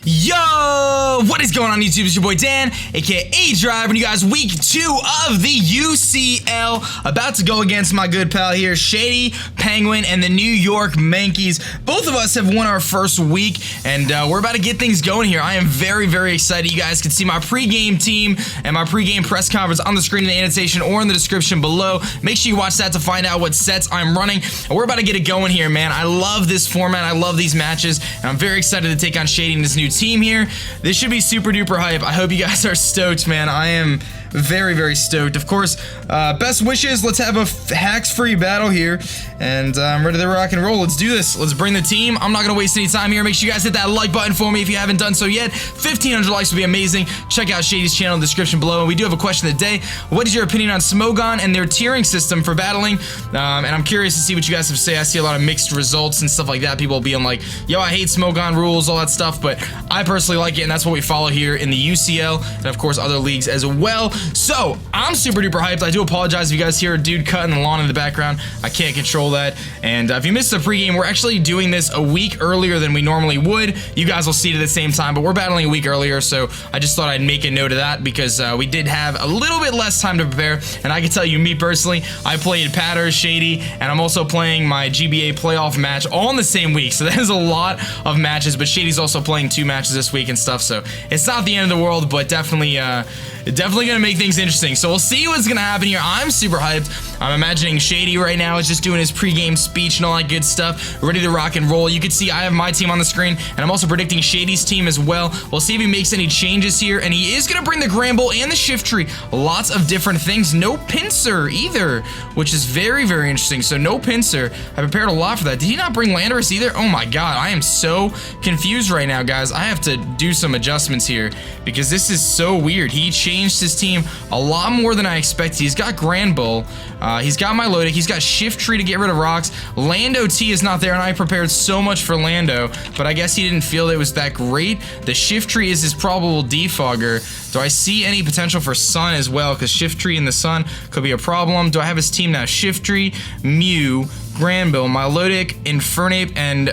Yo, what is going on YouTube? It's your boy Dan, aka aDrive, and you guys, week 2 of the UCL. About to go against my good pal here, ShadyPenguinn and the New York Mankeys. Both of us have won our first week, and we're about to get things going here. I am very, very excited. You guys can see my pregame team and my pregame press conference on the screen in the annotation or in the description below. Make sure you watch that to find out what sets I'm running. And we're about to get it going here, man. I love this format. I love these matches, and I'm very excited to take on Shady and this new team here. This should be super duper hype. I hope you guys are stoked, man. I am very, very stoked. Of course, best wishes. Let's have a hacks-free battle here, and I'm ready to rock and roll. Let's do this. Let's bring the team. I'm not gonna waste any time here. Make sure you guys hit that like button for me if you haven't done so yet. 1,500 likes would be amazing. Check out Shady's channel in the description below. And we do have a question of the day. What is your opinion on Smogon and their tiering system for battling? And I'm curious to see what you guys have to say. I see a lot of mixed results and stuff like that. People being like, yo, I hate Smogon rules, all that stuff, but I personally like it, and that's what we follow here in the UCL, and of course other leagues as well. So I'm super duper hyped. I do apologize if you guys hear a dude cutting the lawn in the background. I can't control that. And if you missed the pregame, we're actually doing this a week earlier than we normally would. You guys will see it at the same time, but we're battling a week earlier, so I just thought I'd make a note of that because we did have a little bit less time to prepare. And I can tell you, me personally, I played Patter, Shady, and I'm also playing my GBA playoff match all in the same week. So that is a lot of matches, but Shady's also playing 2 matches this week and stuff, so it's not the end of the world, but definitely gonna make things interesting. So we'll see what's gonna happen here. I'm super hyped. I'm imagining Shady right now is just doing his pregame speech and all that good stuff, ready to rock and roll. You can see I have my team on the screen, and I'm also predicting Shady's team as well. We'll see if he makes any changes here, and he is gonna bring the Granbull and the Shiftry. Lots of different things. No Pinsir either, which is very, very interesting. So no Pinsir. I prepared a lot for that. Did he not bring Landorus either? Oh my god, I am so confused right now, guys. I have to do some adjustments here because this is so weird. He changed his team a lot more than I expected. He's got Granbull, he's got Milotic, he's got Shiftry to get rid of rocks. Lando T is not there, and I prepared so much for Lando, but I guess he didn't feel it was that great. The Shiftry is his probable defogger. Do I see any potential for Sun as well? Because Shiftry and the Sun could be a problem. Do I have his team now? Shiftry, Mew, Granbull, Milotic, Infernape, and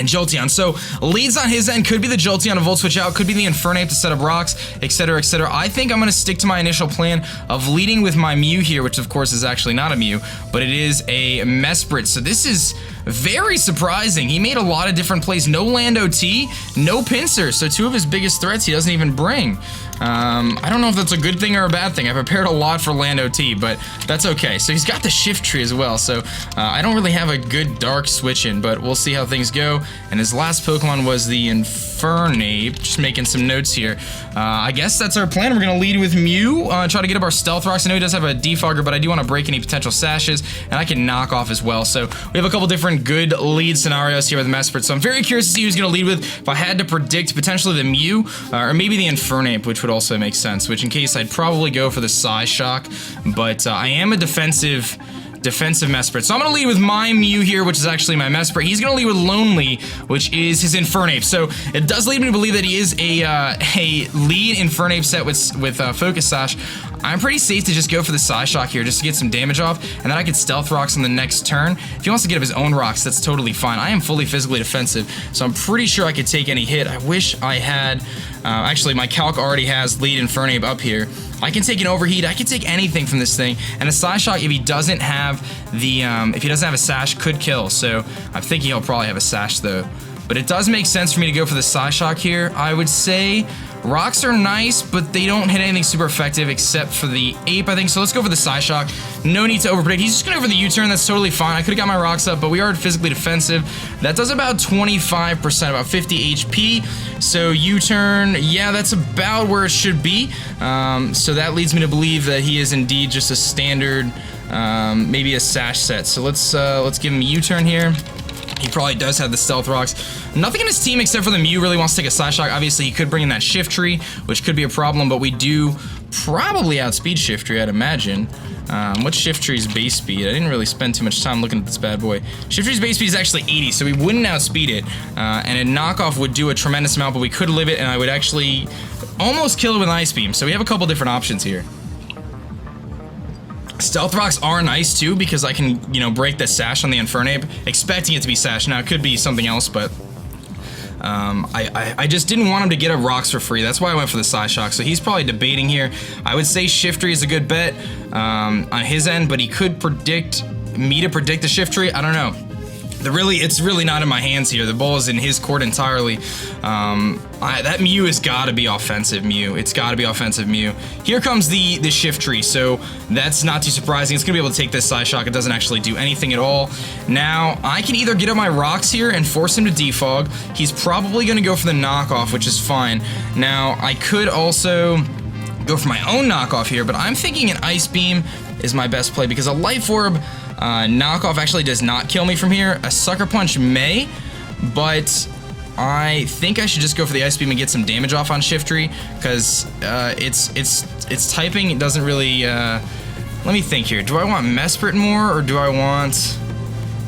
Jolteon. So leads on his end could be the Jolteon to Volt Switch out, could be the Infernape to set up rocks, etc, etc. I think I'm going to stick to my initial plan of leading with my Mew here, which of course is actually not a Mew, but it is a Mesprit. So this is very surprising. He made a lot of different plays. No Lando T, no Pinsir. So 2 of his biggest threats he doesn't even bring. I don't know if that's a good thing or a bad thing. I prepared a lot for Lando T, but that's okay. So he's got the Shiftry as well. So I don't really have a good dark switch in, but we'll see how things go. And his last Pokemon was the Infernape. Just making some notes here. I guess that's our plan. We're going to lead with Mew, try to get up our Stealth Rocks. I know he does have a defogger, but I do want to break any potential sashes, and I can knock off as well. So we have a couple different good lead scenarios here with Mesprit. So I'm very curious to see who's going to lead with. If I had to predict potentially the Mew, or maybe the Infernape, which would also make sense, which in case I'd probably go for the Psyshock, but I am a defensive Mesprit. So I'm going to lead with my Mew here, which is actually my Mesprit. He's going to lead with Lonely, which is his Infernape. So it does lead me to believe that he is a lead Infernape set with Focus Sash. I'm pretty safe to just go for the Psyshock here just to get some damage off, and then I can Stealth Rocks on the next turn. If he wants to get up his own rocks, that's totally fine. I am fully physically defensive, so I'm pretty sure I could take any hit. I wish I had... actually, my Calc already has lead Infernape up here. I can take an Overheat. I can take anything from this thing, and a Psyshock, if he doesn't have the... if he doesn't have a Sash, could kill, so I'm thinking he'll probably have a Sash, though. But it does make sense for me to go for the Psyshock here. I would say rocks are nice, but they don't hit anything super effective except for the Ape, I think. So let's go for the Psyshock. No need to overpredict. He's just going to go for the U-turn. That's totally fine. I could have got my rocks up, but we are physically defensive. That does about 25%, about 50 HP. So U-turn, yeah, that's about where it should be. So that leads me to believe that he is indeed just a standard, maybe a Sash set. So let's give him a U-turn here. He probably does have the Stealth Rocks. Nothing in his team except for the Mew really wants to take a Psyshock. Obviously, he could bring in that Shiftry, which could be a problem, but we do probably outspeed Shiftry, I'd imagine. What's Shiftry's base speed? I didn't really spend too much time looking at this bad boy. Shiftry's base speed is actually 80, so we wouldn't outspeed it. And a knockoff would do a tremendous amount, but we could live it, and I would actually almost kill it with an Ice Beam. So we have a couple different options here. Stealth Rocks are nice too because I can, you know, break the Sash on the Infernape, expecting it to be Sash. Now it could be something else, but I just didn't want him to get a Rocks for free. That's why I went for the Psyshock. So he's probably debating here. I would say Shiftry is a good bet on his end, but he could predict me to predict the Shiftry. I don't know. It's really not in my hands here. The ball is in his court entirely. That Mew has got to be offensive Mew. It's got to be offensive Mew. Here comes the Shiftry, so that's not too surprising. It's going to be able to take this Psyshock. It doesn't actually do anything at all. Now, I can either get up my Rocks here and force him to defog. He's probably going to go for the knockoff, which is fine. Now, I could also go for my own knockoff here, but I'm thinking an Ice Beam is my best play because a Life Orb knockoff actually does not kill me from here. A Sucker Punch may, but I think I should just go for the Ice Beam and get some damage off on Shiftry because it's typing. It doesn't really. Let me think here. Do I want Mesprit more, or do I want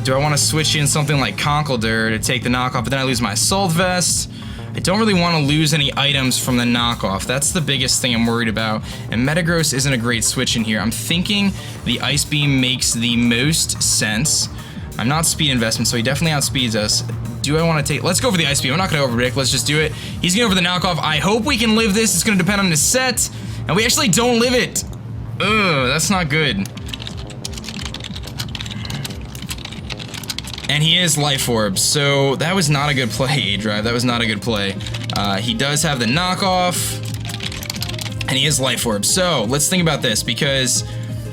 to switch in something like Conkeldurr to take the knockoff? But then I lose my Assault Vest. I don't really want to lose any items from the knockoff. That's the biggest thing I'm worried about. And Metagross isn't a great switch in here. I'm thinking the Ice Beam makes the most sense. I'm not speed investment, so he definitely outspeeds us. Do I want to take... Let's go for the Ice Beam. I'm not going to overpredict. Let's just do it. He's going for the knockoff. I hope we can live this. It's going to depend on his set. And we actually don't live it. Ugh, that's not good. And he is Life Orb, so that was not a good play, aDrive. That was not a good play. He does have the knockoff, and he is Life Orb. So, let's think about this, because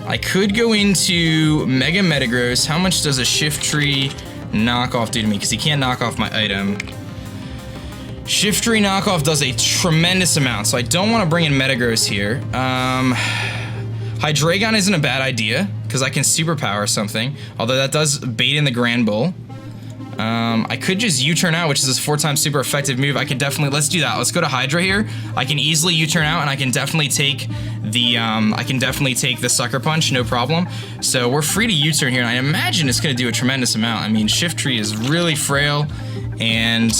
I could go into Mega Metagross. How much does a Shiftry knockoff do to me? Because he can't knock off my item. Shiftry knockoff does a tremendous amount, so I don't want to bring in Metagross here. Hydreigon isn't a bad idea, because I can superpower something, although that does bait in the Granbull. I could just U-turn out, which is this 4x super effective move. I can definitely, let's do that. Let's go to Hydra here. I can easily U-turn out, and I can definitely take the Sucker Punch, no problem. So we're free to U-turn here, and I imagine it's going to do a tremendous amount. I mean, Shiftry is really frail, and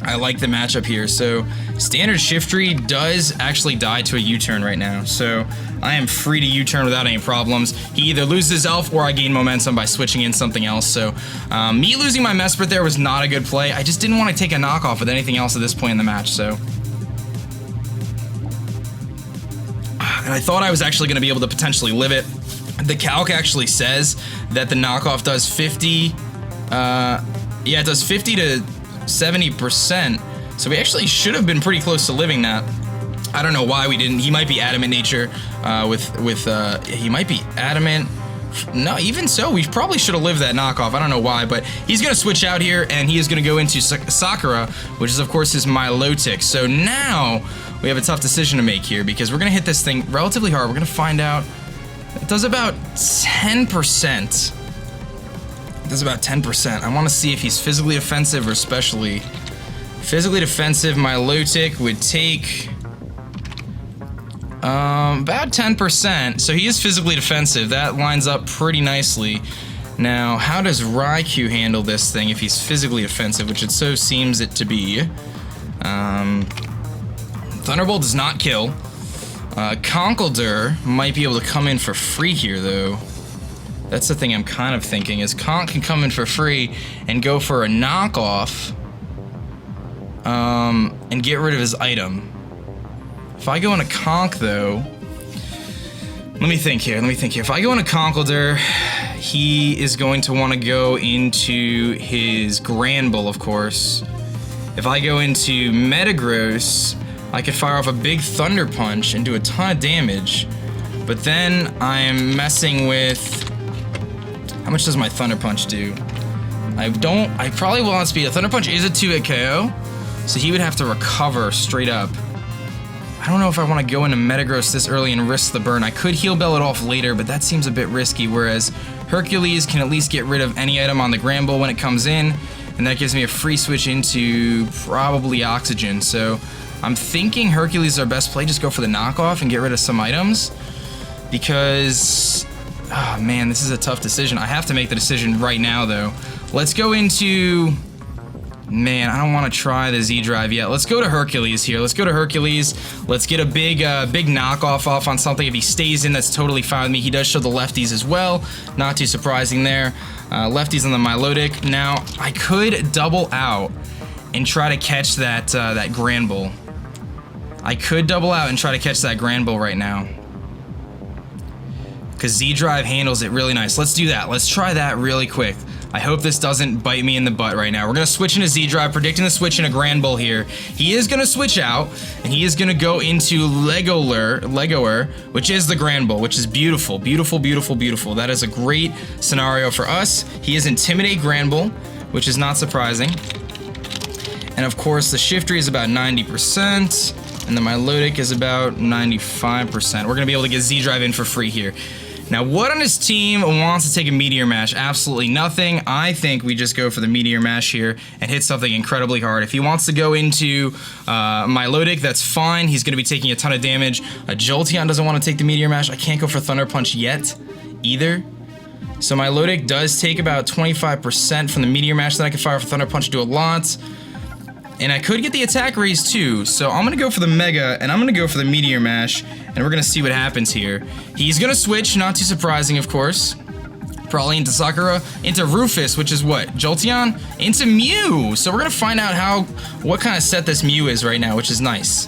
I like the matchup here. So standard Shiftry does actually die to a U-turn right now, so I am free to U-turn without any problems. He either loses his elf or I gain momentum by switching in something else. So me losing my Mesprit there was not a good play. I just didn't want to take a knockoff with anything else at this point in the match. So, and I thought I was actually going to be able to potentially live it. The calc actually says that the knockoff does 50. Yeah, it does 50 to 70%. So we actually should have been pretty close to living that. I don't know why we didn't. He might be adamant nature he might be adamant. No, even so, we probably should have lived that knockoff. I don't know why, but he's going to switch out here, and he is going to go into Sakura, which is, of course, his Milotic. So now we have a tough decision to make here, because we're going to hit this thing relatively hard. We're going to find out. It does about 10%. It does about 10%. I want to see if he's physically offensive or specially. Physically defensive Milotic would take about 10%, so he is physically defensive. That lines up pretty nicely. Now, how does Raikou handle this thing if he's physically offensive, which it so seems it to be? Thunderbolt does not kill. Conkeldurr might be able to come in for free here, though. That's the thing I'm kind of thinking, is Conk can come in for free and go for a knockoff, and get rid of his item. If I go into Conk, though, let me think here. If I go into Conkeldurr, he is going to want to go into his Granbull, of course. If I go into Metagross, I could fire off a big Thunder Punch and do a ton of damage. But then I'm messing with... How much does my Thunder Punch do? I probably will outspeed. A Thunder Punch is a 2-hit KO, so he would have to recover straight up. I don't know if I want to go into Metagross this early and risk the burn. I could Heal Bell it off later, but that seems a bit risky, whereas Hercules can at least get rid of any item on the Granbull when it comes in, and that gives me a free switch into probably Oxygen. So I'm thinking Hercules is our best play. Just go for the knockoff and get rid of some items, because, oh man, this is a tough decision. I have to make the decision right now, though. Let's go into Man, I don't want to try the Z-Drive yet. Let's go to Hercules here. Let's go to Hercules. Let's get a big knockoff off on something. If he stays in, that's totally fine with me. He does show the lefties as well. Not too surprising there. Lefties on the Milotic. Now, I could double out and try to catch that Granbull. I could double out and try to catch that Granbull right now. Because Z-Drive handles it really nice. Let's do that. Let's try that really quick. I hope this doesn't bite me in the butt right now. We're going to switch into Z-Drive, predicting the switch into Granbull here. He is going to switch out, and he is going to go into Legoer, which is the Granbull, which is beautiful, beautiful, beautiful, beautiful. That is a great scenario for us. He is Intimidate Granbull, which is not surprising. And of course, the Shiftry is about 90%, and the Milotic is about 95%. We're going to be able to get Z-Drive in for free here. Now, what on his team wants to take a Meteor Mash? Absolutely nothing. I think we just go for the Meteor Mash here and hit something incredibly hard. If he wants to go into Milotic, that's fine. He's going to be taking a ton of damage. Jolteon doesn't want to take the Meteor Mash. I can't go for Thunder Punch yet either. So Milotic does take about 25% from the Meteor Mash that I can fire for Thunder Punch, do a lot. And I could get the attack raise too, so I'm gonna go for the Mega, and I'm gonna go for the Meteor Mash, and we're gonna see what happens here. He's gonna switch, not too surprising, of course. Probably into Sakura, into Rufus, which is what? Jolteon? Into Mew! So we're gonna find out what kind of set this Mew is right now, which is nice.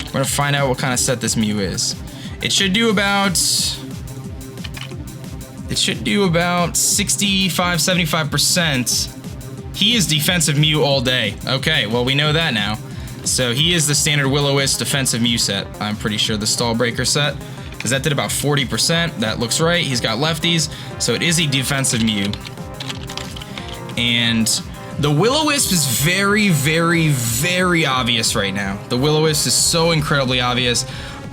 We're gonna find out what kind of set this Mew is. It should do about 65, 75%. He is defensive Mew all day. Okay, well, we know that now. So he is the standard Will-O-Wisp defensive Mew set. I'm pretty sure the Stall Breaker set, because that did about 40%. That looks right. He's got lefties, so it is a defensive Mew. And the Will-O-Wisp is very, very, very obvious right now. The Will-O-Wisp is so incredibly obvious.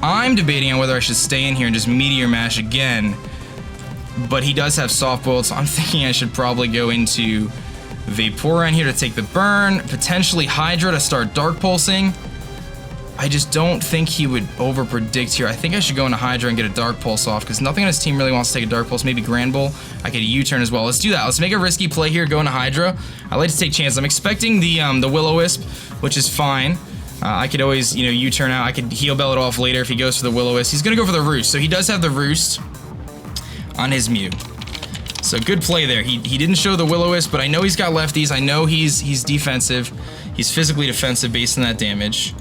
I'm debating on whether I should stay in here and just Meteor Mash again. But he does have Soft Boiled, so I'm thinking I should probably go into Vaporeon here to take the burn, potentially Hydra to start Dark Pulsing. I just don't think he would over-predict here. I think I should go into Hydra and get a Dark Pulse off, because nothing on his team really wants to take a Dark Pulse. Maybe Granbull. I could U-turn as well. Let's do that. Let's make a risky play here, go into Hydra. I like to take chances. I'm expecting the Will-O-Wisp, which is fine. I could always, U-turn out. I could Heal Bell it off later if he goes for the Will-O-Wisp. He's going to go for the Roost, so he does have the Roost on his Mew. So good play there. He didn't show the Will-O-Wisp, but I know he's got lefties. I know he's defensive. He's physically defensive based on that damage.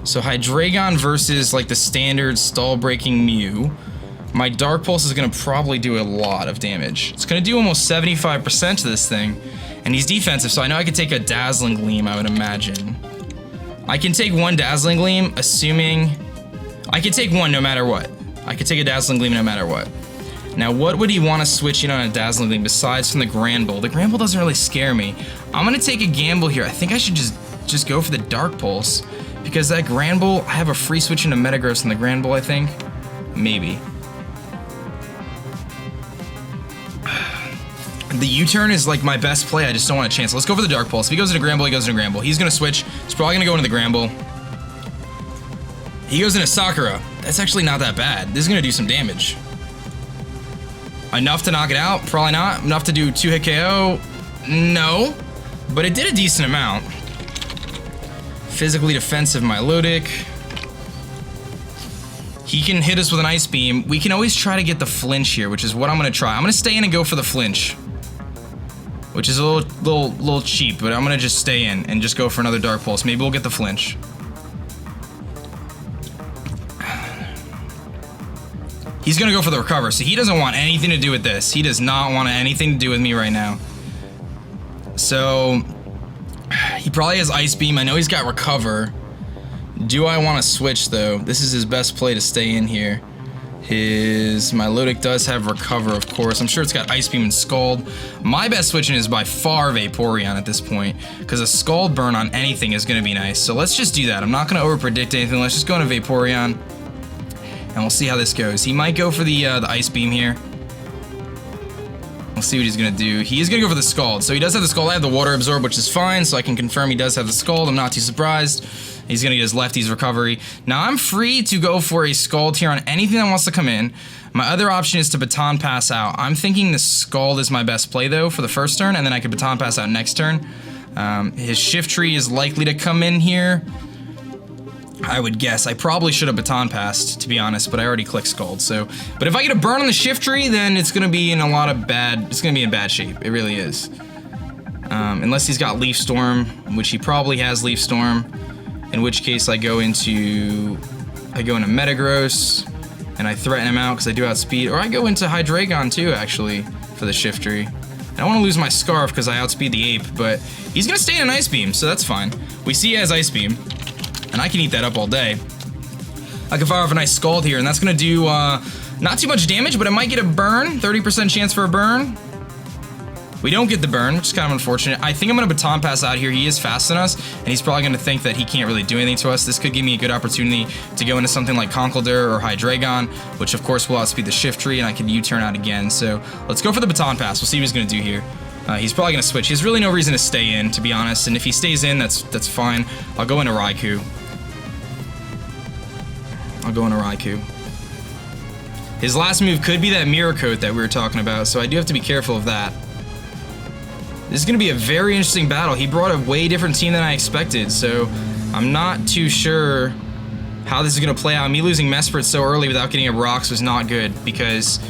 So Hydreigon versus like the standard stall breaking Mew. My Dark Pulse is gonna probably do a lot of damage. It's gonna do almost 75% to this thing. And he's defensive, so I know I could take a Dazzling Gleam, I would imagine. I can take one Dazzling Gleam, assuming I could take one no matter what. I could take a Dazzling Gleam no matter what. Now, what would he want to switch in on a Dazzling Gleam besides from the Granbull? The Granbull doesn't really scare me. I'm going to take a gamble here. I think I should just go for the Dark Pulse, because that Granbull, I have a free switch into Metagross in the Granbull, I think. Maybe. The U-turn is like my best play. I just don't want a chance. Let's go for the Dark Pulse. If he goes into Granbull, he goes into Granbull. He's going to switch. He's probably going to go into the Granbull. He goes into Sakura. That's actually not that bad. This is going to do some damage. Enough to knock it out? Probably not. Enough to do 2-hit KO? No. But it did a decent amount. Physically defensive Milotic. He can hit us with an Ice Beam. We can always try to get the flinch here, which is what I'm going to try. I'm going to stay in and go for the flinch, which is a little cheap, but I'm going to just stay in and just go for another Dark Pulse. Maybe we'll get the flinch. He's going to go for the recover, so he doesn't want anything to do with this. He does not want anything to do with me right now. So, he probably has Ice Beam. I know he's got recover. Do I want to switch, though? This is his best play to stay in here. His Milotic does have recover, of course. I'm sure it's got Ice Beam and Scald. My best switching is by far Vaporeon at this point, because a Scald burn on anything is going to be nice. So let's just do that. I'm not going to over-predict anything. Let's just go into Vaporeon, and we'll see how this goes. He might go for the Ice Beam here. We'll see what he's going to do. He is going to go for the Scald. So he does have the Scald. I have the Water Absorb, which is fine, so I can confirm he does have the Scald. I'm not too surprised. He's going to get his lefties recovery. Now, I'm free to go for a Scald here on anything that wants to come in. My other option is to Baton Pass out. I'm thinking the Scald is my best play, though, for the first turn, and then I could Baton Pass out next turn. His Shiftry is likely to come in here. I would guess. I probably should have baton passed, to be honest, but I already clicked Scald, so. But if I get a burn on the Shiftry, then it's gonna be in a lot of it's gonna be in bad shape. It really is. Unless he's got Leaf Storm, which he probably has Leaf Storm, in which case I go into Metagross, and I threaten him out because I do outspeed, or I go into Hydreigon too, actually, for the Shiftry. I don't want to lose my Scarf because I outspeed the Ape, but he's gonna stay in an Ice Beam, so that's fine. We see he has Ice Beam, and I can eat that up all day. I can fire off a nice Scald here, and that's gonna do not too much damage, but it might get a burn, 30% chance for a burn. We don't get the burn, which is kind of unfortunate. I think I'm gonna baton pass out here. He is faster than us, and he's probably gonna think that he can't really do anything to us. This could give me a good opportunity to go into something like Conkeldurr or Hydreigon, which of course will outspeed the Shiftry, and I can U-turn out again. So let's go for the baton pass. We'll see what he's gonna do here. He's probably gonna switch. He has really no reason to stay in, to be honest, and if he stays in, that's fine. I'll go into Raikou. His last move could be that Mirror Coat that we were talking about, so I do have to be careful of that. This is going to be a very interesting battle. He brought a way different team than I expected, so I'm not too sure how this is going to play out. Me losing Mesprit so early without getting up rocks was not good, because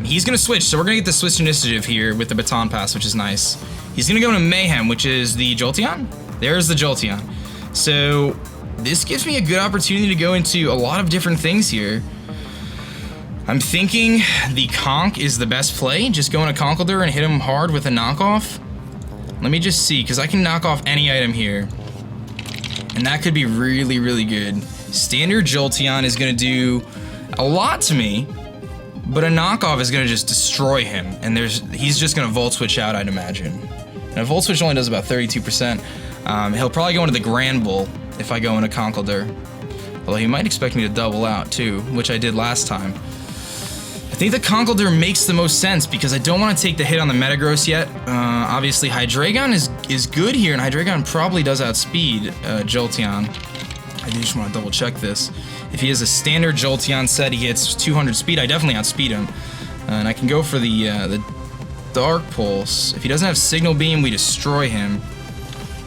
he's going to switch, so we're going to get the switch initiative here with the baton pass, which is nice. He's going to go into Mayhem, which is the Jolteon. There's the Jolteon. So this gives me a good opportunity to go into a lot of different things here. I'm thinking the Conk is the best play. Just go into Conkeldurr and hit him hard with a knockoff. Let me just see, because I can knock off any item here. And that could be really, really good. Standard Jolteon is going to do a lot to me, but a knockoff is going to just destroy him. And he's just going to Volt Switch out, I'd imagine. Now, Volt Switch only does about 32%. He'll probably go into the Granbull if I go into Conkeldurr. Although he might expect me to double out too, which I did last time. I think the Conkeldurr makes the most sense because I don't want to take the hit on the Metagross yet. Obviously, Hydreigon is good here, and Hydreigon probably does outspeed Jolteon. I do just want to double check this. If he has a standard Jolteon set, he hits 200 speed, I definitely outspeed him. And I can go for the Dark Pulse. If he doesn't have Signal Beam, we destroy him.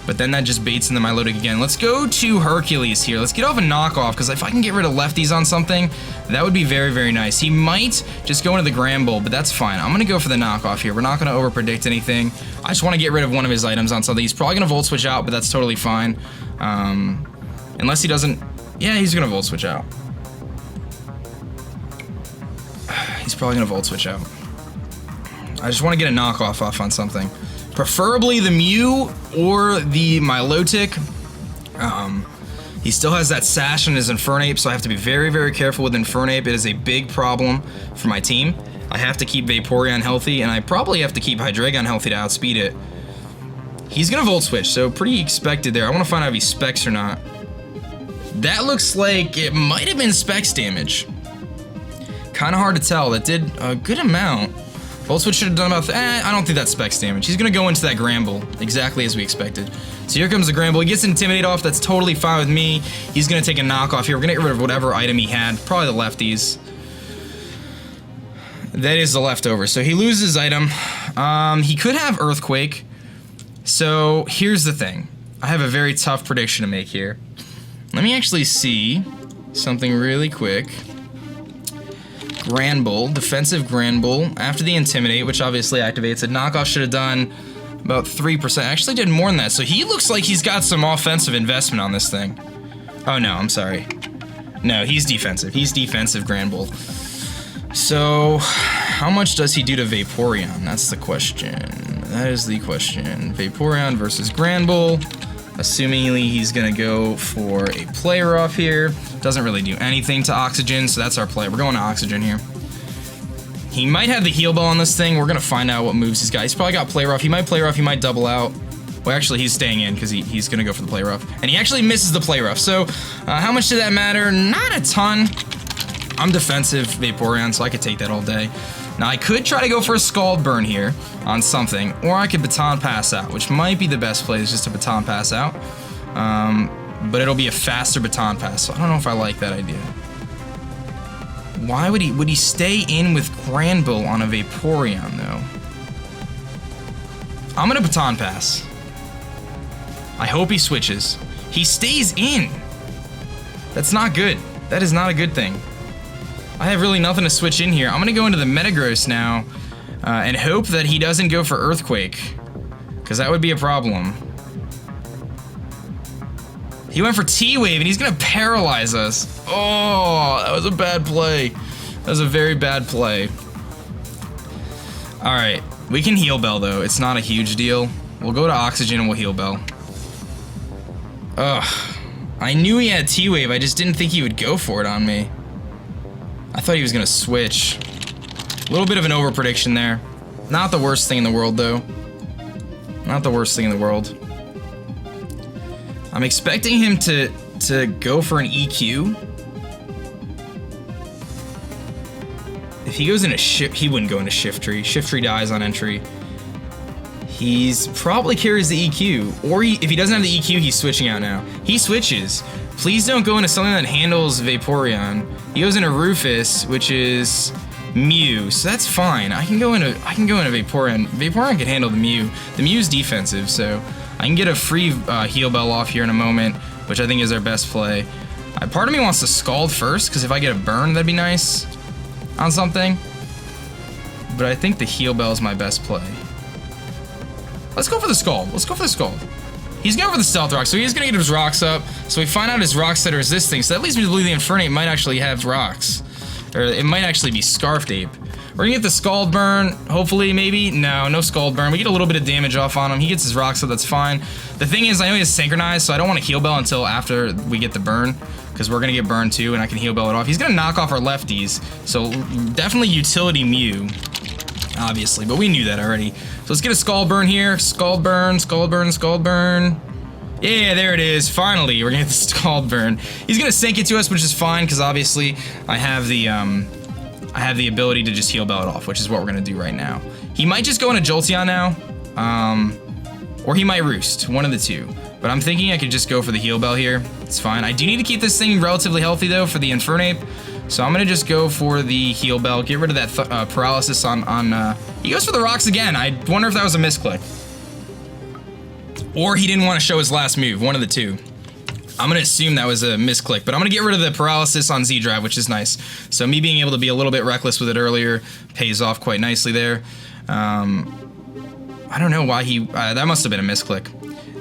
But then that just baits in the Milotic again. Let's go to Hercules here. Let's get off a knockoff, because if I can get rid of lefties on something, that would be very, very nice. He might just go into the Granbull, but that's fine. I'm going to go for the knockoff here. We're not going to overpredict anything. I just want to get rid of one of his items on something. He's probably going to Volt Switch out, but that's totally fine. Unless he doesn't... Yeah, he's going to Volt Switch out. He's probably going to Volt Switch out. I just want to get a knockoff off on something. Preferably the Mew or the Milotic. He still has that Sash in his Infernape, so I have to be very, very careful with Infernape. It is a big problem for my team. I have to keep Vaporeon healthy, and I probably have to keep Hydreigon healthy to outspeed it. He's gonna Volt Switch, so pretty expected there. I want to find out if he specs or not. That looks like it might have been specs damage. Kind of hard to tell. That did a good amount. Volt Switch should have done about... I don't think that's specs damage. He's going to go into that Granbull, exactly as we expected. So here comes the Granbull. He gets Intimidate off. That's totally fine with me. He's going to take a knockoff here. We're going to get rid of whatever item he had. Probably the lefties. That is the leftover. So he loses his item. He could have Earthquake. So here's the thing. I have a very tough prediction to make here. Let me actually see something really quick. Granbull, defensive Granbull, after the Intimidate, which obviously activates it. Knockoff should have done about 3%. Actually did more than that, so he looks like he's got some offensive investment on this thing. Oh no, I'm sorry. No, he's defensive. He's defensive Granbull. So, how much does he do to Vaporeon? That's the question. That is the question. Vaporeon versus Granbull. Assumingly he's gonna go for a Play Rough here. Doesn't really do anything to Oxygen, so that's our play. We're going to Oxygen here. He might have the Heal Bell on this thing. We're gonna find out what moves he's got. He's probably got Play Rough. He might Play Rough, he might double out. Well, actually, he's staying in because he's gonna go for the Play Rough. And he actually misses the Play Rough. So, how much did that matter? Not a ton. I'm defensive Vaporeon, so I could take that all day. Now, I could try to go for a Scald Burn here on something, or I could Baton Pass out, which might be the best play, is just to Baton Pass out. But it'll be a faster Baton Pass, so I don't know if I like that idea. Why would he stay in with Granbull on a Vaporeon, though? I'm gonna Baton Pass. I hope he switches. He stays in. That's not good. That is not a good thing. I have really nothing to switch in here. I'm gonna go into the Metagross now and hope that he doesn't go for Earthquake, because that would be a problem. He went for T-Wave and he's gonna paralyze us. Oh, that was a bad play. That was a very bad play. All right, we can Heal Bell though. It's not a huge deal. We'll go to Oxygen and we'll Heal Bell. Ugh, I knew he had T-Wave. I just didn't think he would go for it on me. I thought he was gonna switch. A little bit of an over prediction there. Not the worst thing in the world though. Not the worst thing in the world. I'm expecting him to go for an EQ. If he goes into he wouldn't go into Shiftry. Shiftry dies on entry. He's probably carries the EQ, or if he doesn't have the EQ, he's switching out now. He switches. Please don't go into something that handles Vaporeon. He goes into Rufus, which is Mew, so that's fine. I can go into Vaporeon. Vaporeon can handle the Mew. The Mew's defensive, so I can get a free Heal Bell off here in a moment, which I think is our best play. Part of me wants to Scald first, because if I get a burn, that'd be nice on something. But I think the Heal Bell is my best play. Let's go for the Scald. Let's go for the Scald. He's going for the Stealth Rock, so he's going to get his rocks up. So we find out his rocks that are resisting, so that leads me to believe the Infernape might actually have rocks. Or it might actually be Scarfed Ape. We're going to get the Scald Burn, hopefully, maybe. No Scald Burn. We get a little bit of damage off on him. He gets his rocks up, that's fine. The thing is, I know he has Synchronized, so I don't want to Heal Bell until after we get the burn, because we're going to get burned too, and I can Heal Bell it off. He's going to knock off our lefties, so definitely Utility Mew, obviously, but we knew that already. So let's get a Scald Burn here. Scald Burn, Scald Burn, Scald Burn. Yeah, there it is. Finally, we're gonna get the Scald Burn. He's gonna sink it to us, which is fine, because obviously I have the ability to just Heal Bell it off, which is what we're gonna do right now. He might just go into Jolteon now, or he might Roost, one of the two. But I'm thinking I could just go for the Heal Bell here. It's fine. I do need to keep this thing relatively healthy though for the Infernape. So I'm gonna just go for the Heal Bell, get rid of that paralysis on he goes for the rocks again. I wonder if that was a misclick. Or he didn't want to show his last move, one of the two. I'm gonna assume that was a misclick, but I'm gonna get rid of the paralysis on Z-Drive, which is nice. So me being able to be a little bit reckless with it earlier pays off quite nicely there. I don't know why that must have been a misclick.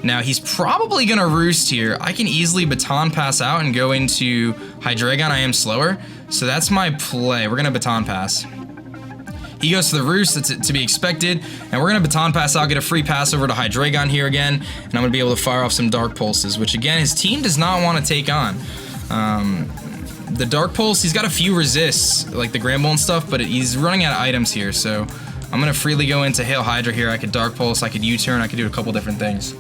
Now he's probably gonna Roost here. I can easily Baton Pass out and go into Hydreigon. I am slower, so that's my play. We're gonna Baton Pass. He goes to the Roost, that's to be expected, and we're gonna Baton Pass out, get a free pass over to Hydreigon here again, and I'm gonna be able to fire off some Dark Pulses, which again, his team does not want to take on. The Dark Pulse, he's got a few resists, like the Granbull and stuff, but he's running out of items here, so I'm gonna freely go into Hail Hydra here. I could Dark Pulse, I could U-turn, I could do a couple different things.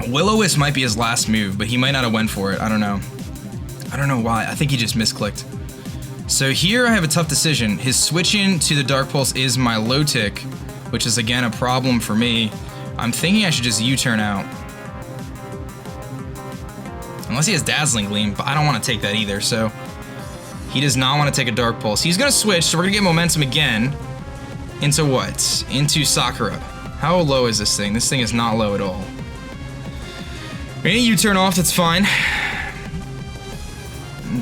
Will-O-Wisp might be his last move, but he might not have went for it. I don't know. I don't know why. I think he just misclicked. So here I have a tough decision. His switch in to the Dark Pulse is Milotic, which is again a problem for me. I'm thinking I should just U-turn out. Unless he has Dazzling Gleam, but I don't want to take that either, so he does not want to take a Dark Pulse. He's going to switch, so we're going to get momentum again. Into what? Into Sakura. How low is this thing? This thing is not low at all. We're gonna U-turn off, that's fine.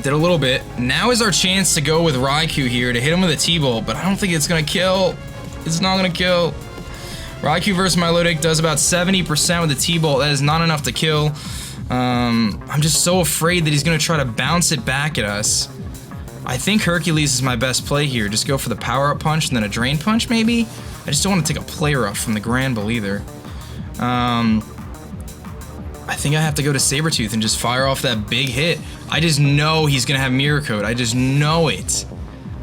Did a little bit. Now is our chance to go with Raikou here to hit him with a T-Bolt, but I don't think it's gonna kill. It's not gonna kill. Raikou versus Milotic does about 70% with the T-Bolt. That is not enough to kill. I'm just so afraid that he's gonna try to bounce it back at us. I think Hercules is my best play here. Just go for the Power-Up Punch and then a Drain Punch, maybe? I just don't want to take a Play Rough from the Granbull either. I think I have to go to Sabretooth and just fire off that big hit. I just know he's gonna have Mirror Coat. I just know it.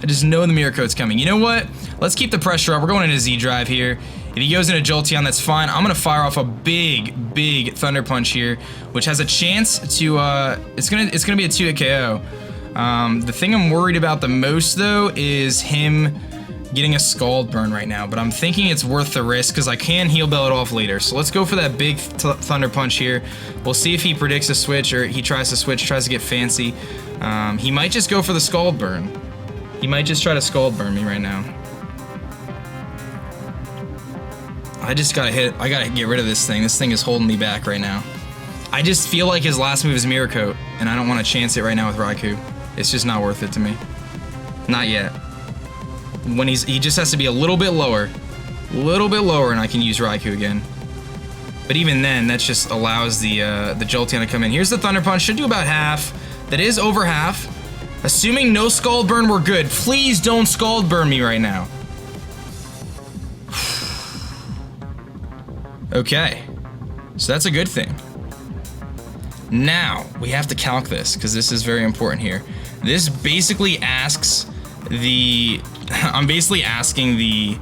I just know the Mirror Coat's coming. You know what? Let's keep the pressure up. We're going into Z-Drive here. If he goes into Jolteon, that's fine. I'm gonna fire off a big Thunder Punch here, which has a chance to, it's gonna be a 2-hit KO. The thing I'm worried about the most though is him getting a Scald Burn right now, but I'm thinking it's worth the risk because I can Heal Bell it off later. So let's go for that big Thunder Punch here. We'll see if he predicts a switch or he tries to switch, tries to get fancy. He might just go for the Scald Burn. He might just try to Scald Burn me right now. I gotta get rid of this thing. This thing is holding me back right now. I just feel like his last move is Mirror Coat, and I don't want to chance it right now with Raikou. It's just not worth it to me. Not yet. When he just has to be a little bit lower, and I can use Raikou again. But even then, that just allows the Jolteon to come in. Here's the Thunder Punch. Should do about half. That is over half. Assuming no Scald Burn, we're good. Please don't Scald Burn me right now. Okay. So that's a good thing. Now, we have to calc this, because this is very important here. This basically asks the... I'm basically asking the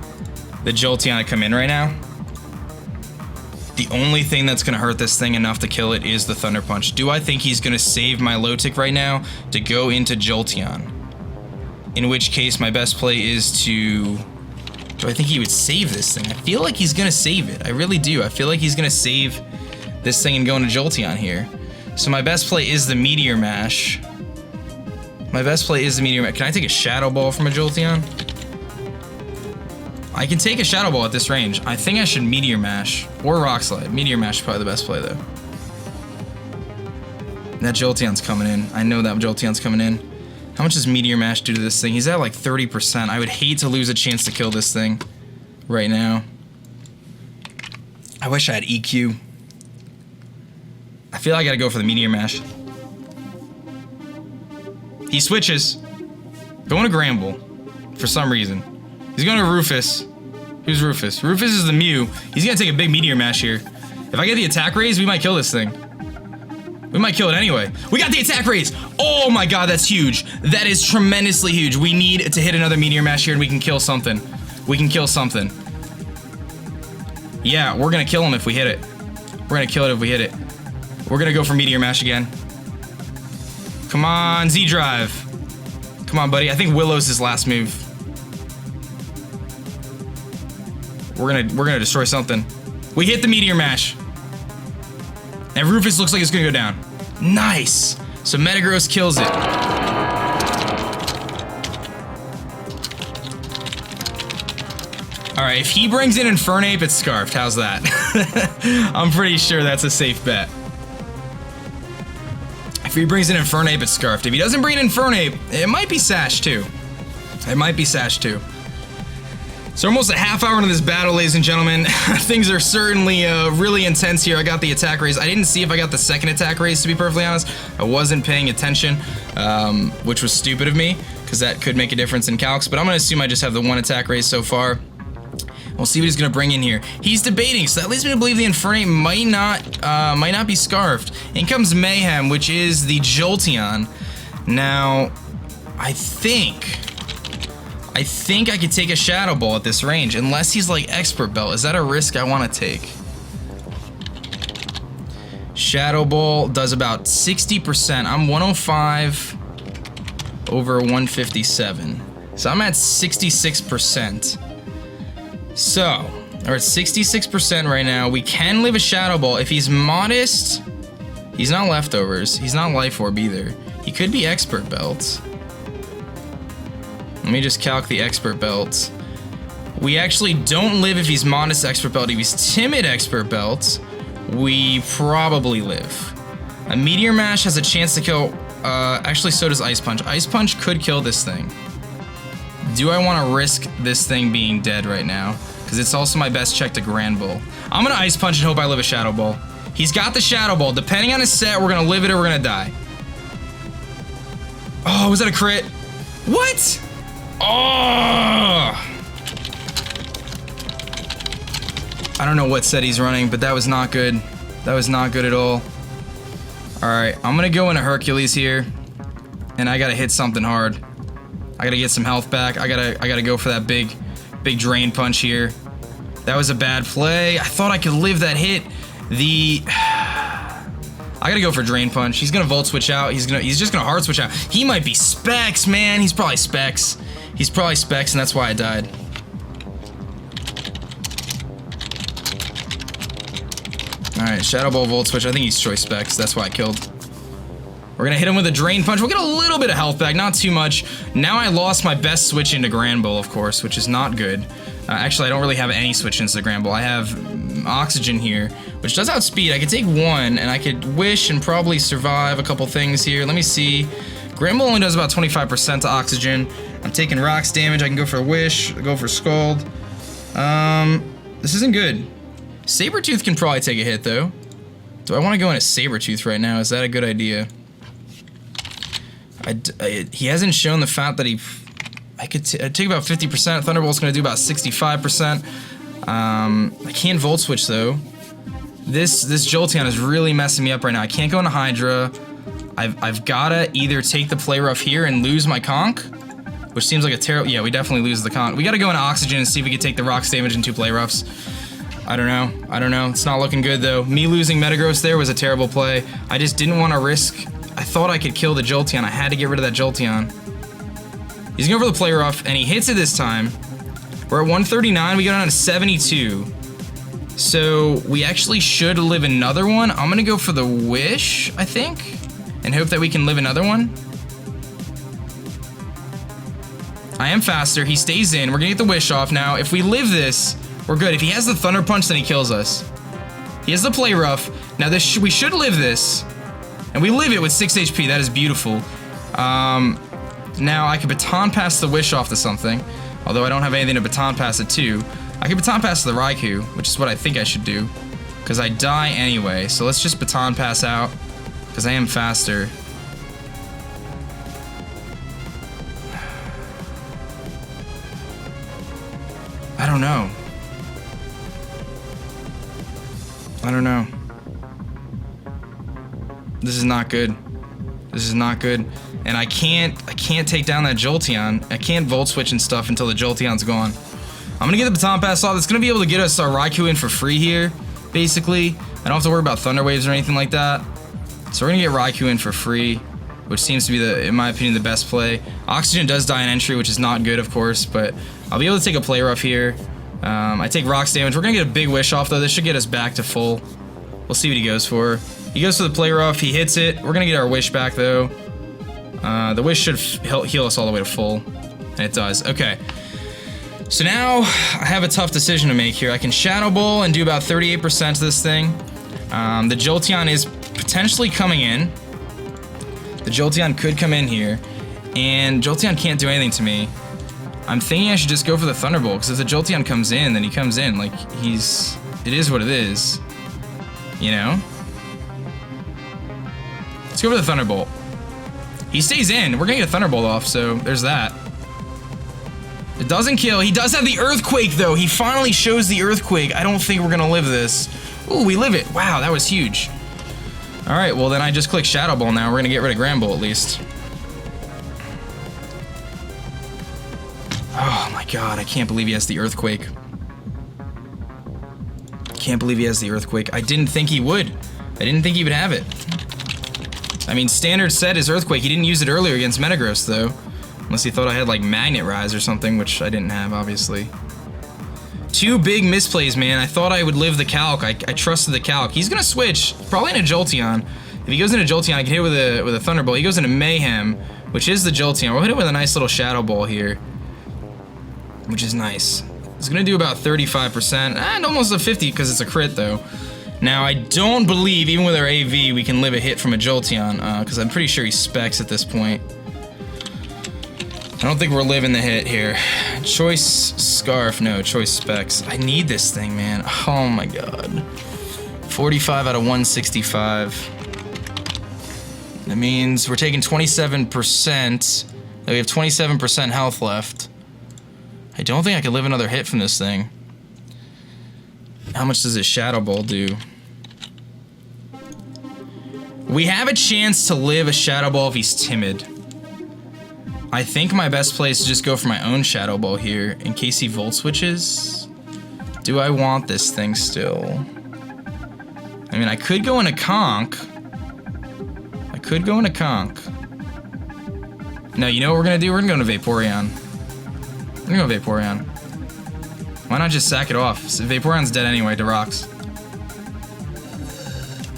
Jolteon to come in right now. The only thing that's going to hurt this thing enough to kill it is the Thunder Punch. Do I think he's going to save Milotic right now to go into Jolteon? In which case, my best play is to... Do I think he would save this thing? I feel like he's going to save it. I really do. I feel like he's going to save this thing and go into Jolteon here. So my best play is the Meteor Mash. My best play is the Meteor Mash. Can I take a Shadow Ball from a Jolteon? I can take a Shadow Ball at this range. I think I should Meteor Mash or Rock Slide. Meteor Mash is probably the best play though. That Jolteon's coming in. I know that Jolteon's coming in. How much does Meteor Mash do to this thing? He's at like 30%. I would hate to lose a chance to kill this thing right now. I wish I had EQ. I feel like I gotta go for the Meteor Mash. He switches. Going to Granbull for some reason. He's going to Rufus. Who's Rufus? Rufus is the Mew. He's gonna take a big Meteor Mash here. If I get the attack raise, we might kill this thing. We might kill it anyway. We got the attack raise. Oh my god, that's huge. That is tremendously huge. We need to hit another Meteor Mash here and we can kill something. We can kill something. Yeah, we're gonna kill him if we hit it. We're gonna kill it if we hit it. We're gonna go for Meteor Mash again. Come on, Z-Drive. Come on, buddy. I think Willow's his last move. We're gonna destroy something. We hit the Meteor Mash. And Rufus looks like it's gonna go down. Nice! So Metagross kills it. Alright, if he brings in Infernape, it's Scarfed. How's that? I'm pretty sure that's a safe bet. If he brings in Infernape, it's Scarfed. If he doesn't bring in Infernape, it might be Sash too. It might be Sash too. So almost a half hour into this battle, ladies and gentlemen. Things are certainly really intense here. I got the attack raise. I didn't see if I got the second attack raise, to be perfectly honest. I wasn't paying attention, which was stupid of me, because that could make a difference in calcs. But I'm going to assume I just have the one attack raise so far. We'll see what he's going to bring in here. He's debating, so that leads me to believe the Infernape might not be Scarfed. In comes Mayhem, which is the Jolteon. Now, I think I could take a Shadow Ball at this range, unless he's like Expert Belt. Is that a risk I want to take? Shadow Ball does about 60%. I'm 105 over 157. So I'm at 66%. So, we're at 66% right now. We can live a Shadow Ball. If he's modest, he's not Leftovers. He's not Life Orb either. He could be Expert Belt. Let me just calc the Expert Belt. We actually don't live if he's modest Expert Belt. If he's timid Expert Belt, we probably live. A Meteor Mash has a chance to kill, actually so does Ice Punch. Ice Punch could kill this thing. Do I want to risk this thing being dead right now? Because it's also my best check to Granbull. I'm going to Ice Punch and hope I live a Shadow Ball. He's got the Shadow Ball. Depending on his set, we're going to live it or we're going to die. Oh, was that a crit? What? Oh! I don't know what set he's running, but that was not good. That was not good at all. Alright, I'm gonna go into Hercules here. And I gotta hit something hard. I gotta get some health back. I gotta go for that big Drain Punch here. That was a bad play. I thought I could live that hit. I gotta go for Drain Punch. He's gonna Volt Switch out. He's just gonna Hard Switch out. He might be Specs, man. He's probably Specs. He's probably Specs, and that's why I died. Alright, Shadow Ball Volt Switch. I think he's Choice Specs. That's why I killed. We're gonna hit him with a Drain Punch. We'll get a little bit of health back, not too much. Now I lost my best switch into Granbull, of course, which is not good. Actually, I don't really have any switch into Granbull. I have Oxygen here, which does outspeed. I could take one, and I could Wish and probably survive a couple things here. Let me see. Granbull only does about 25% to Oxygen. I'm taking Rocks damage. I can go for Wish, go for Scald. This isn't good. Sabertooth can probably take a hit, though. Do I want to go into Sabertooth right now? Is that a good idea? He hasn't shown the fact that I could take about 50%. Thunderbolt's going to do about 65%. I can't Volt Switch, though. This Jolteon is really messing me up right now. I can't go into Hydra. I've got to either take the Play Rough here and lose my Conk, which seems like a terrible... Yeah, we definitely lose the Conk. We got to go into Oxygen and see if we can take the Rocks damage and 2 Play Roughs. I don't know. It's not looking good, though. Me losing Metagross there was a terrible play. I just didn't want to risk... I thought I could kill the Jolteon. I had to get rid of that Jolteon. He's going for the Play Rough, and he hits it this time. We're at 139. We got down to 72. So we actually should live another one. I'm going to go for the Wish, I think, and hope that we can live another one. I am faster. He stays in. We're going to get the Wish off now. If we live this, we're good. If he has the Thunder Punch, then he kills us. He has the Play Rough. Now we should live this. And we live it with 6 HP. That is beautiful. Now I can Baton Pass the Wish off to something. Although I don't have anything to Baton Pass it to. I can Baton Pass to the Raikou, which is what I think I should do. Because I die anyway. So let's just Baton Pass out. Because I am faster. I don't know. This is not good. This is not good. And I can't take down that Jolteon. I can't Volt Switch and stuff until the Jolteon's gone. I'm gonna get the Baton Pass off. It's gonna be able to get us our Raikou in for free here, basically. I don't have to worry about Thunder Waves or anything like that. So we're gonna get Raikou in for free, which seems to be, in my opinion, the best play. Oxygen does die in entry, which is not good, of course, but I'll be able to take a Play Rough here. I take Rocks damage. We're gonna get a big Wish off, though. This should get us back to full. We'll see what he goes for. He goes for the Play Rough. He hits it. We're gonna get our Wish back, though. The Wish should heal us all the way to full. And it does. Okay. So now I have a tough decision to make here. I can Shadow Ball and do about 38% to this thing. The Jolteon is potentially coming in. The Jolteon could come in here. And Jolteon can't do anything to me. I'm thinking I should just go for the Thunderbolt, because if the Jolteon comes in, then he comes in. Like, it is what it is. You know? Let's go for the Thunderbolt. He stays in. We're gonna get a Thunderbolt off, so there's that. It doesn't kill. He does have the Earthquake, though. He finally shows the Earthquake. I don't think we're gonna live this. Ooh, we live it. Wow, that was huge. Alright, well then I just click Shadow Ball now. We're gonna get rid of Granbull at least. Oh my god, I can't believe he has the Earthquake. Can't believe he has the Earthquake. I didn't think he would. I didn't think he would have it. I mean, standard set is Earthquake. He didn't use it earlier against Metagross, though. Unless he thought I had, like, Magnet Rise or something, which I didn't have, obviously. 2 big misplays, man. I thought I would live the Calc. I trusted the Calc. He's gonna switch, probably into Jolteon. If he goes into Jolteon, I can hit with a Thunderbolt. He goes into Mayhem, which is the Jolteon. We'll hit it with a nice little Shadow Ball here, which is nice. It's gonna do about 35%, and almost a 50 because it's a crit, though. Now, I don't believe, even with our AV, we can live a hit from a Jolteon, because I'm pretty sure he specs at this point. I don't think we're living the hit here. Choice Scarf, no, Choice Specs. I need this thing, man. Oh my god. 45 out of 165. That means we're taking 27%. We have 27% health left. I don't think I could live another hit from this thing. How much does this Shadow Ball do? We have a chance to live a Shadow Ball if he's timid. I think my best play is to just go for my own Shadow Ball here in case he Volt Switches. Do I want this thing still? I mean, I could go into Conk. No, you know what we're gonna do? We're gonna go to Vaporeon. We're gonna go Vaporeon. Why not just sack it off? Vaporeon's dead anyway to Rocks.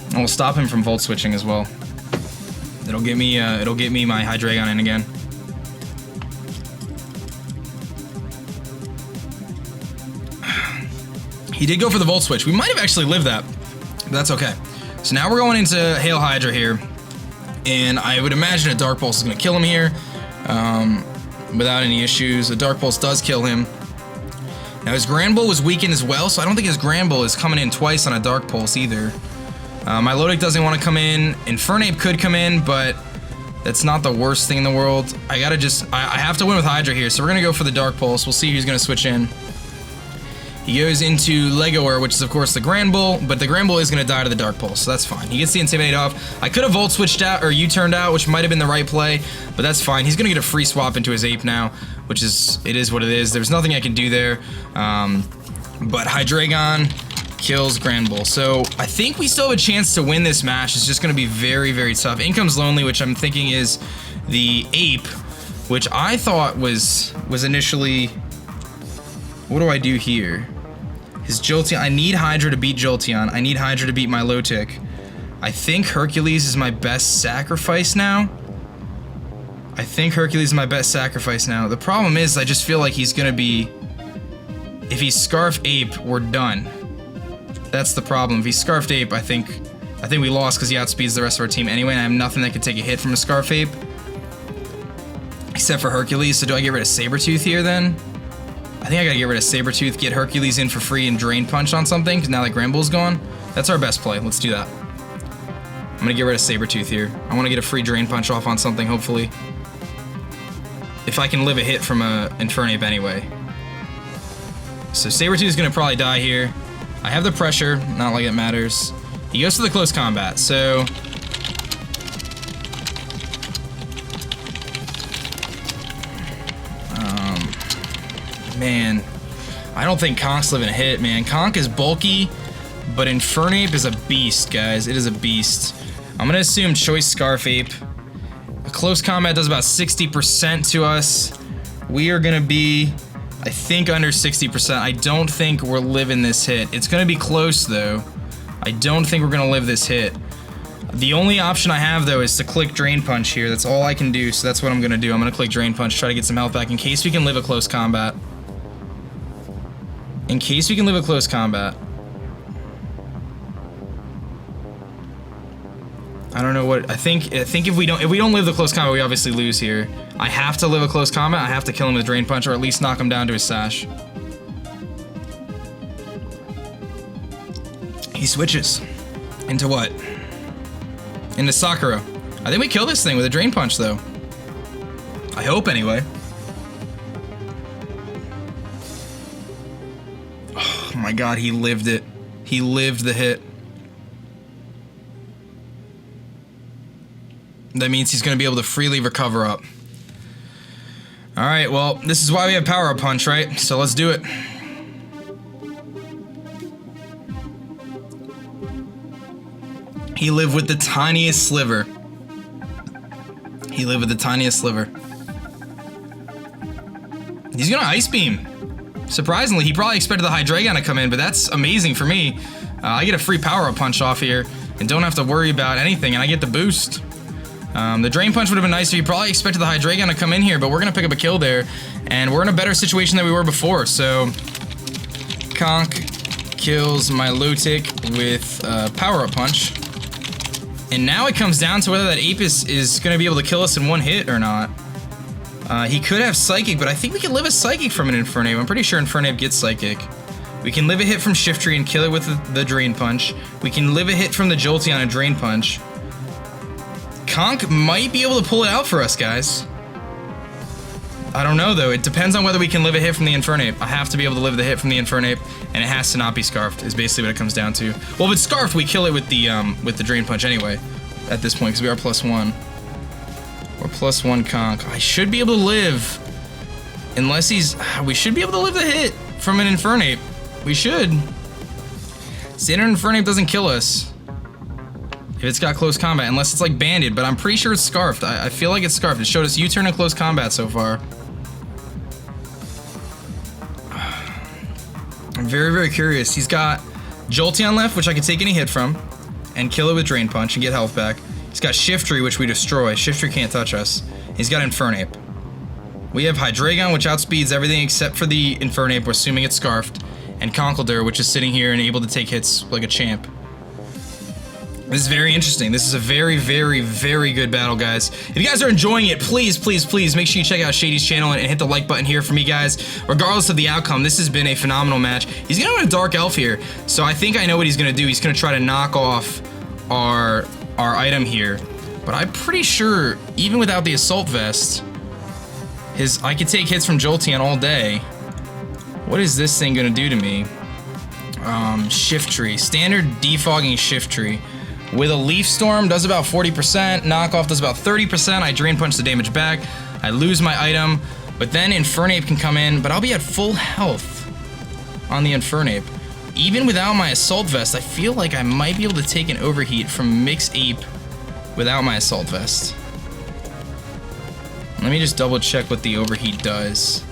And we'll stop him from Volt Switching as well. It'll get me my Hydreigon in again. He did go for the Volt Switch. We might have actually lived that, but that's okay. So now we're going into Hail Hydra here, and I would imagine a Dark Pulse is going to kill him here without any issues. A Dark Pulse does kill him. Now his Granbull was weakened as well, so I don't think his Granbull is coming in twice on a Dark Pulse either. Milotic doesn't want to come in. Infernape could come in, but that's not the worst thing in the world. I have to win with Hydra here, so we're going to go for the Dark Pulse. We'll see who's going to switch in. He goes into Legoer, which is of course the Granbull, but the Granbull is going to die to the Dark Pulse, so that's fine. He gets the Intimidate off. I could have Volt Switched out, or U-turned out, which might have been the right play, but that's fine. He's going to get a free swap into his Ape now, which is, it is what it is. There's nothing I can do there, but Hydreigon kills Granbull. So I think we still have a chance to win this match. It's just going to be very, very tough. In comes Lonely, which I'm thinking is the Ape, which I thought was initially... What do I do here? His Jolteon. I need Hydra to beat Jolteon. I need Hydra to beat Milotic. I think Hercules is my best sacrifice now. I think Hercules is my best sacrifice now. The problem is I just feel like he's gonna be... If he's Scarf Ape, we're done. That's the problem. If he's Scarfed Ape, I think we lost because he outspeeds the rest of our team anyway, and I have nothing that can take a hit from a Scarf Ape. Except for Hercules, so do I get rid of Sabretooth here then? I think I gotta get rid of Sabretooth, get Hercules in for free, and Drain Punch on something, because now that Granbull's gone. That's our best play. Let's do that. I'm gonna get rid of Sabretooth here. I want to get a free Drain Punch off on something, hopefully. If I can live a hit from a Infernape anyway. So Sabretooth is gonna probably die here. I have the pressure, not like it matters. He goes to the close combat, so... Man, I don't think Conk's living a hit, man. Conk is bulky, but Infernape is a beast, guys. It is a beast. I'm gonna assume Choice Scarf Ape. A close combat does about 60% to us. We are gonna be, I think, under 60%. I don't think we're living this hit. It's gonna be close, though. I don't think we're gonna live this hit. The only option I have, though, is to click Drain Punch here. That's all I can do, so that's what I'm gonna do. I'm gonna click Drain Punch, try to get some health back in case we can live a close combat. In case we can live a close combat. I don't know what I think if we don't live the close combat, we obviously lose here. I have to live a close combat. I have to kill him with Drain Punch, or at least knock him down to his sash. He switches into what? Into Sakura. I think we kill this thing with a Drain Punch, though. I hope, anyway. Oh my god, he lived it. He lived the hit. That means he's going to be able to freely recover up. Alright, well, this is why we have Power Up Punch, right? So let's do it. He lived with the tiniest sliver. He lived with the tiniest sliver. He's going to Ice Beam. Surprisingly, he probably expected the Hydreigon to come in, but that's amazing for me. I get a free Power Up Punch off here and don't have to worry about anything, and I get the boost. The Drain Punch would have been nicer. He probably expected the Hydreigon to come in here, but we're going to pick up a kill there, and we're in a better situation than we were before. So, Conk kills Milotic with Power Up Punch. And now it comes down to whether that Ape is going to be able to kill us in one hit or not. He could have Psychic, but I think we can live a Psychic from an Infernape. I'm pretty sure Infernape gets Psychic. We can live a hit from Shiftry and kill it with the Drain Punch. We can live a hit from the Jolteon and Drain Punch. Conk might be able to pull it out for us, guys. I don't know, though. It depends on whether we can live a hit from the Infernape. I have to be able to live the hit from the Infernape, and it has to not be Scarfed, is basically what it comes down to. Well, if it's Scarfed, we kill it with the Drain Punch anyway, at this point, because we are +1. We're +1 Conk. I should be able to live, unless he's... We should be able to live the hit from an Infernape. We should. Standard Infernape doesn't kill us if it's got close combat, unless it's like banded, but I'm pretty sure it's Scarfed. I feel like it's Scarfed. It showed us U-turn in close combat so far. I'm very, very curious. He's got Jolteon left, which I can take any hit from, and kill it with Drain Punch and get health back. He's got Shiftry, which we destroy. Shiftry can't touch us. He's got Infernape. We have Hydreigon, which outspeeds everything except for the Infernape, we're assuming it's Scarfed. And Conkeldurr, which is sitting here and able to take hits like a champ. This is very interesting. This is a very, very, very good battle, guys. If you guys are enjoying it, please, please, please make sure you check out Shady's channel and hit the like button here for me, guys. Regardless of the outcome, this has been a phenomenal match. He's gonna win a Dark Elf here, so I think I know what he's gonna do. He's gonna try to knock off our item here. But I'm pretty sure, even without the Assault Vest, I could take hits from Jolteon all day. What is this thing gonna do to me? Shiftry. Standard defogging Shiftry. With a Leaf Storm, does about 40%. Knockoff does about 30%. I Drain Punch the damage back. I lose my item. But then Infernape can come in, but I'll be at full health on the Infernape. Even without my Assault Vest, I feel like I might be able to take an Overheat from Mix Ape without my Assault Vest. Let me just double check what the Overheat does.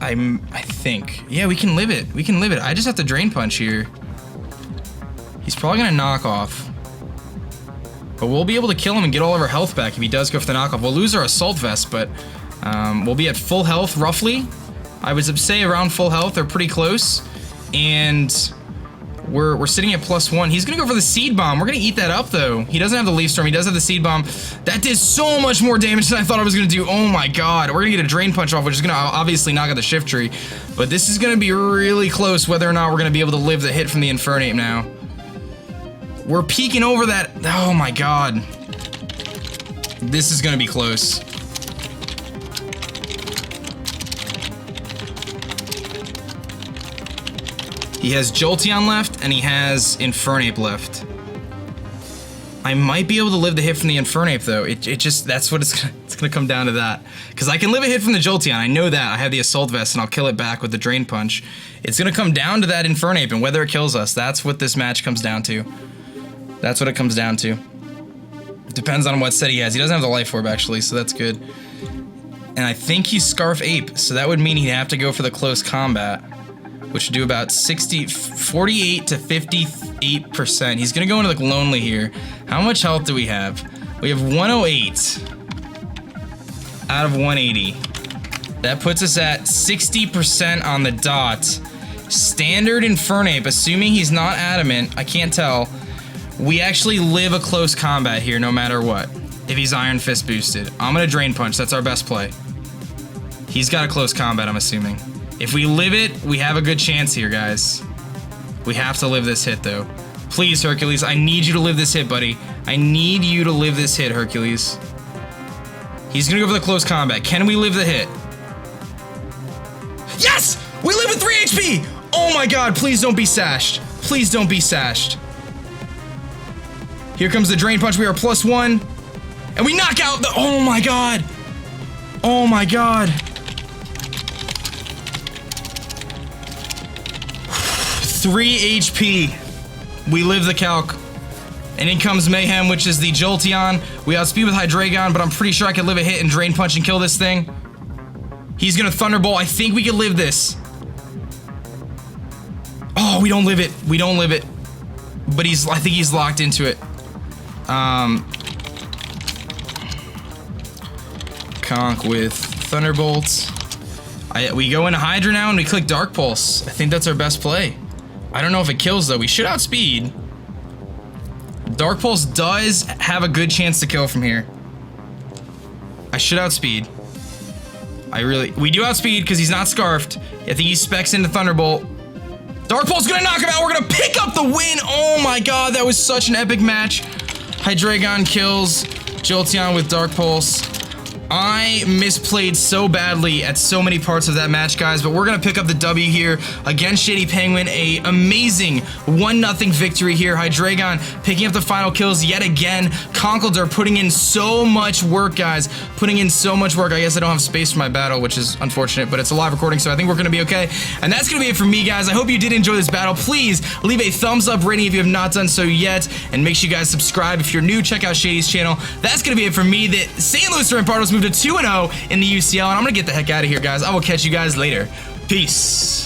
I think. Yeah, we can live it. We can live it. I just have to Drain Punch here. He's probably gonna knock off. But we'll be able to kill him and get all of our health back if he does go for the knockoff. We'll lose our Assault Vest, but we'll be at full health, roughly. I would say around full health, or pretty close. And we're sitting at +1. He's gonna go for the Seed Bomb. We're gonna eat that up, though. He doesn't have the Leaf Storm. He does have the Seed Bomb. That did so much more damage than I thought I was gonna do. Oh my god. We're gonna get a Drain Punch off, which is gonna obviously knock out the Shiftry. But this is gonna be really close whether or not we're gonna be able to live the hit from the Infernape now. We're peeking over that. Oh my god. This is gonna be close. He has Jolteon left, and he has Infernape left. I might be able to live the hit from the Infernape, though. It just, that's what it's gonna come down to that. Because I can live a hit from the Jolteon, I know that. I have the Assault Vest, and I'll kill it back with the Drain Punch. It's gonna come down to that Infernape, and whether it kills us. That's what this match comes down to. That's what it comes down to. Depends on what set he has. He doesn't have the Life Orb, actually, so that's good. And I think he's Scarf Ape, so that would mean he'd have to go for the close combat, which would do about 48 to 58%. He's gonna go into, like, Lonely here. How much health do we have? We have 108 out of 180. That puts us at 60% on the dot. Standard Infernape, assuming he's not adamant, I can't tell. We actually live a close combat here no matter what. If he's Iron Fist boosted. I'm gonna Drain Punch, that's our best play. He's got a close combat, I'm assuming. If we live it, we have a good chance here, guys. We have to live this hit, though. Please, Hercules, I need you to live this hit, buddy. I need you to live this hit, Hercules. He's gonna go for the close combat. Can we live the hit? Yes! We live with 3 HP! Oh my god, please don't be sashed. Please don't be sashed. Here comes the Drain Punch. We are +1. And we knock out the... Oh my god. Oh my god. 3 HP. We live the calc. And in comes Mayhem, which is the Jolteon. We outspeed with Hydreigon, but I'm pretty sure I could live a hit and Drain Punch and kill this thing. He's gonna Thunderbolt. I think we could live this. Oh, we don't live it. We don't live it. But I think he's locked into it. Conk with Thunderbolts. We go into Hydra now and we click Dark Pulse. I think that's our best play. I don't know if it kills, though. We should outspeed. Dark Pulse does have a good chance to kill from here. I should outspeed. We do outspeed because he's not Scarfed. I think he specs into Thunderbolt. Dark Pulse gonna knock him out. We're gonna pick up the win. Oh my god, that was such an epic match. Hydreigon kills Jolteon with Dark Pulse. I misplayed so badly at so many parts of that match, guys, but we're gonna pick up the W here against ShadyPenguinn. A amazing 1-0 victory here. Hydreigon picking up the final kills yet again. Conkeldurr putting in so much work, guys. Putting in so much work. I guess I don't have space for my battle, which is unfortunate, but it's a live recording, so I think we're gonna be okay. And that's gonna be it for me, guys. I hope you did enjoy this battle. Please leave a thumbs up rating if you have not done so yet, and make sure you guys subscribe. If you're new, check out Shady's channel. That's gonna be it for me. The StL Rampardos moved to 2-0 in the UCL, and I'm gonna get the heck out of here, guys. I will catch you guys later. Peace.